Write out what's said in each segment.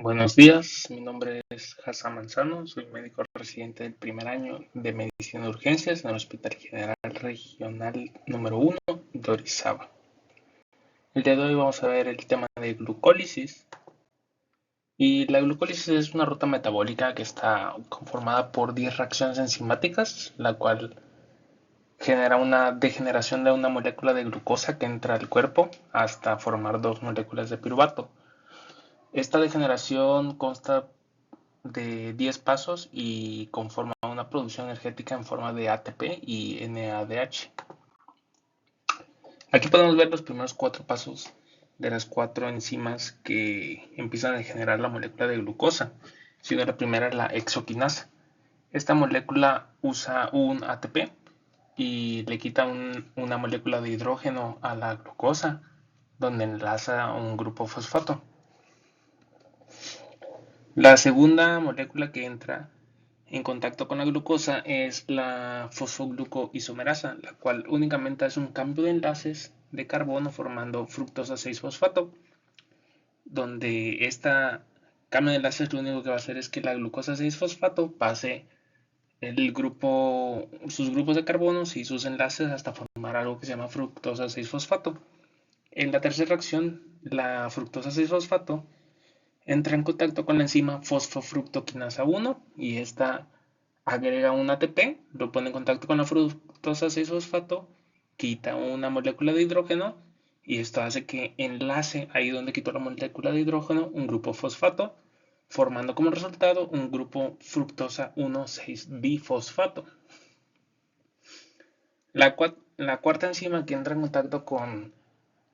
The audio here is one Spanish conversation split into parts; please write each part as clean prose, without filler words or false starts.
Buenos días, mi nombre es Hassan Manzano, soy médico residente del primer año de Medicina de Urgencias en el Hospital General Regional número 1 de Orizaba. El día de hoy vamos a ver el tema de glucólisis. Y la glucólisis es una ruta metabólica que está conformada por 10 reacciones enzimáticas, la cual genera una degeneración de una molécula de glucosa que entra al cuerpo hasta formar dos moléculas de piruvato. Esta degeneración consta de 10 pasos y conforma una producción energética en forma de ATP y NADH. Aquí podemos ver los primeros 4 pasos de las 4 enzimas que empiezan a generar la molécula de glucosa, siendo la primera la hexoquinasa. Esta molécula usa un ATP y le quita una molécula de hidrógeno a la glucosa, donde enlaza un grupo fosfato. La segunda molécula que entra en contacto con la glucosa es la fosfoglucoisomerasa, la cual únicamente hace un cambio de enlaces de carbono formando fructosa 6-fosfato, donde esta cambio de enlaces lo único que va a hacer es que la glucosa 6-fosfato pase sus grupos de carbonos y sus enlaces hasta formar algo que se llama fructosa 6-fosfato. En la tercera reacción, la fructosa 6-fosfato entra en contacto con la enzima fosfofructoquinasa 1 y esta agrega un ATP, lo pone en contacto con la fructosa 6-fosfato, quita una molécula de hidrógeno y esto hace que enlace ahí donde quitó la molécula de hidrógeno un grupo fosfato, formando como resultado un grupo fructosa 1,6-bifosfato. La cuarta enzima que entra en contacto con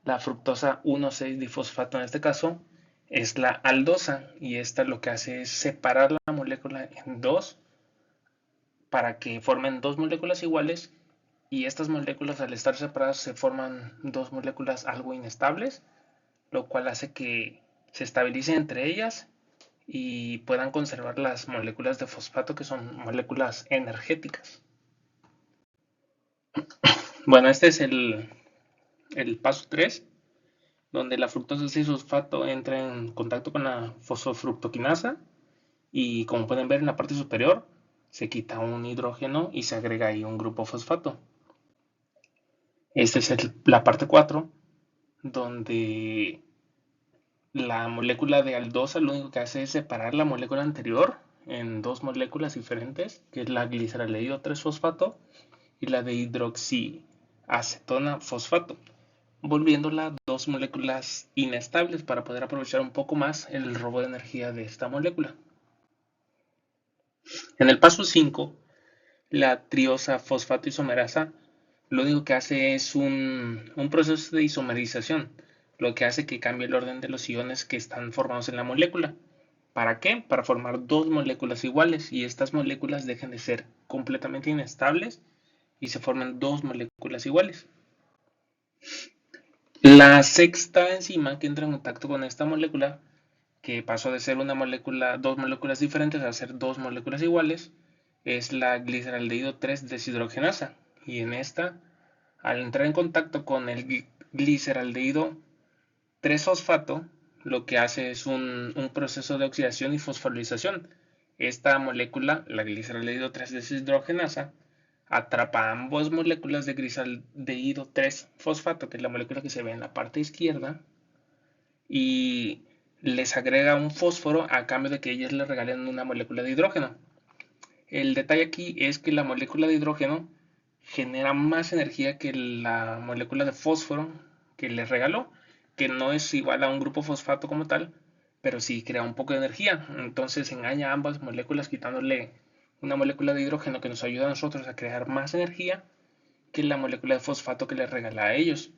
la fructosa 1,6-difosfato en este caso es la aldosa y esta lo que hace es separar la molécula en dos para que formen dos moléculas iguales y estas moléculas al estar separadas se forman dos moléculas algo inestables, lo cual hace que se estabilicen entre ellas y puedan conservar las moléculas de fosfato que son moléculas energéticas. Bueno, este es el paso 3, donde la fructosa 6-fosfato entra en contacto con la fosfofructoquinasa y como pueden ver en la parte superior se quita un hidrógeno y se agrega ahí un grupo fosfato. Esta es la parte 4, donde la molécula de aldosa lo único que hace es separar la molécula anterior en dos moléculas diferentes, que es la gliceraldehído 3-fosfato y la de hidroxiacetona fosfato, volviéndola dos moléculas inestables para poder aprovechar un poco más el robo de energía de esta molécula. En el paso 5, la triosa fosfato isomerasa lo único que hace es un proceso de isomerización, lo que hace que cambie el orden de los iones que están formados en la molécula. ¿Para qué? Para formar dos moléculas iguales y estas moléculas dejen de ser completamente inestables y se forman dos moléculas iguales. La sexta enzima que entra en contacto con esta molécula, que pasó de ser dos moléculas diferentes a ser dos moléculas iguales, es la gliceraldehído 3-deshidrogenasa. Y en esta, al entrar en contacto con el gliceraldehído 3-fosfato, lo que hace es un proceso de oxidación y fosforilación. Esta molécula, la gliceraldehído 3-deshidrogenasa, atrapa ambas moléculas de gliceraldehído 3-fosfato, que es la molécula que se ve en la parte izquierda, y les agrega un fósforo a cambio de que ellas le regalen una molécula de hidrógeno. El detalle aquí es que la molécula de hidrógeno genera más energía que la molécula de fósforo que le regaló, que no es igual a un grupo fosfato como tal, pero sí crea un poco de energía. Entonces engaña a ambas moléculas quitándole una molécula de hidrógeno que nos ayuda a nosotros a crear más energía que la molécula de fosfato que les regala a ellos.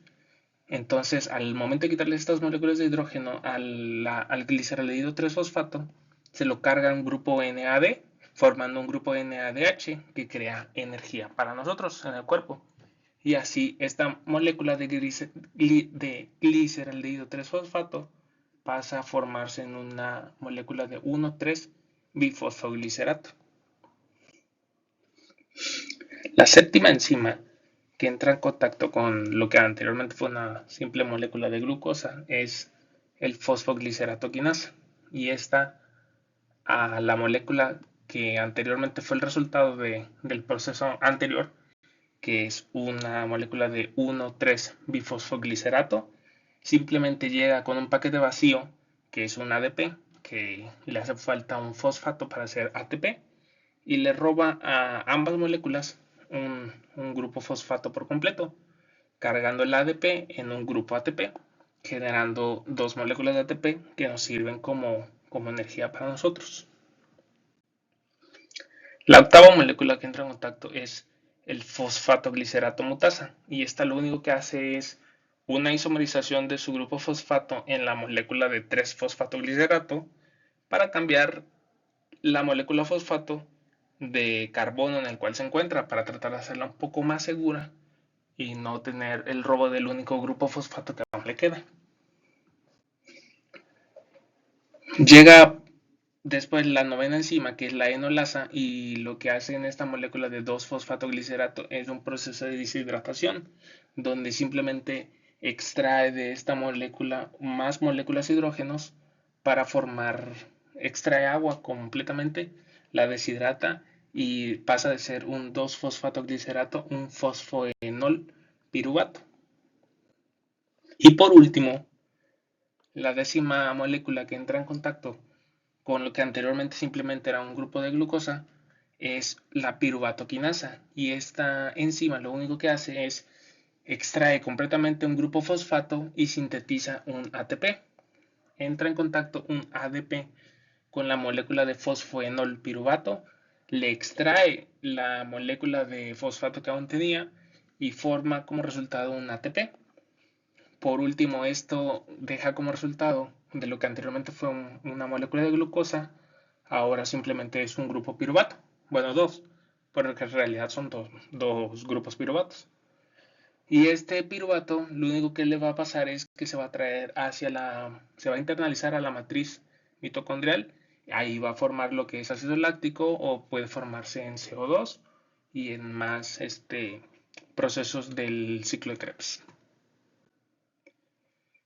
Entonces, al momento de quitarle estas moléculas de hidrógeno al gliceraldehído 3-fosfato, se lo carga un grupo NAD, formando un grupo NADH que crea energía para nosotros en el cuerpo. Y así esta molécula de gliceraldehído 3-fosfato pasa a formarse en una molécula de 1,3-bifosfoglicerato. La séptima enzima que entra en contacto con lo que anteriormente fue una simple molécula de glucosa es el fosfoglicerato quinasa. y esta a la molécula que anteriormente fue el resultado del proceso anterior, que es una molécula de 1,3-bifosfoglicerato. Simplemente llega con un paquete vacío, que es un ADP, que le hace falta un fosfato para hacer ATP, y le roba a ambas moléculas un grupo fosfato por completo, cargando el ADP en un grupo ATP, generando dos moléculas de ATP que nos sirven como energía para nosotros. La octava molécula que entra en contacto es el fosfatoglicerato mutasa, y esta lo único que hace es una isomerización de su grupo fosfato en la molécula de 3-fosfatoglicerato para cambiar la molécula fosfato de carbono en el cual se encuentra, para tratar de hacerla un poco más segura y no tener el robo del único grupo fosfato que aún le queda. Llega después la novena enzima, que es la enolasa, y lo que hace en esta molécula de 2-fosfatoglicerato es un proceso de deshidratación, donde simplemente extrae de esta molécula más moléculas de hidrógenos para formar, extrae agua completamente, la deshidrata y pasa de ser un 2-fosfatoglicerato un fosfoenol piruvato. Y por último, la décima molécula que entra en contacto con lo que anteriormente simplemente era un grupo de glucosa es la piruvatoquinasa, y esta enzima lo único que hace es extrae completamente un grupo fosfato y sintetiza un ATP. Entra en contacto un ADP con la molécula de fosfoenol piruvato, le extrae la molécula de fosfato que aún tenía y forma como resultado un ATP. Por último, esto deja como resultado de lo que anteriormente fue una molécula de glucosa, ahora simplemente es un grupo piruvato. Bueno, dos, porque en realidad son dos grupos piruvatos. Y este piruvato, lo único que le va a pasar es que se va a traer se va a internalizar a la matriz mitocondrial. Ahí va a formar lo que es ácido láctico, o puede formarse en CO2 y en más procesos del ciclo de Krebs.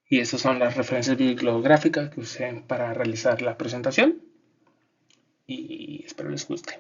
Y esas son las referencias bibliográficas que usé para realizar la presentación, y espero les guste.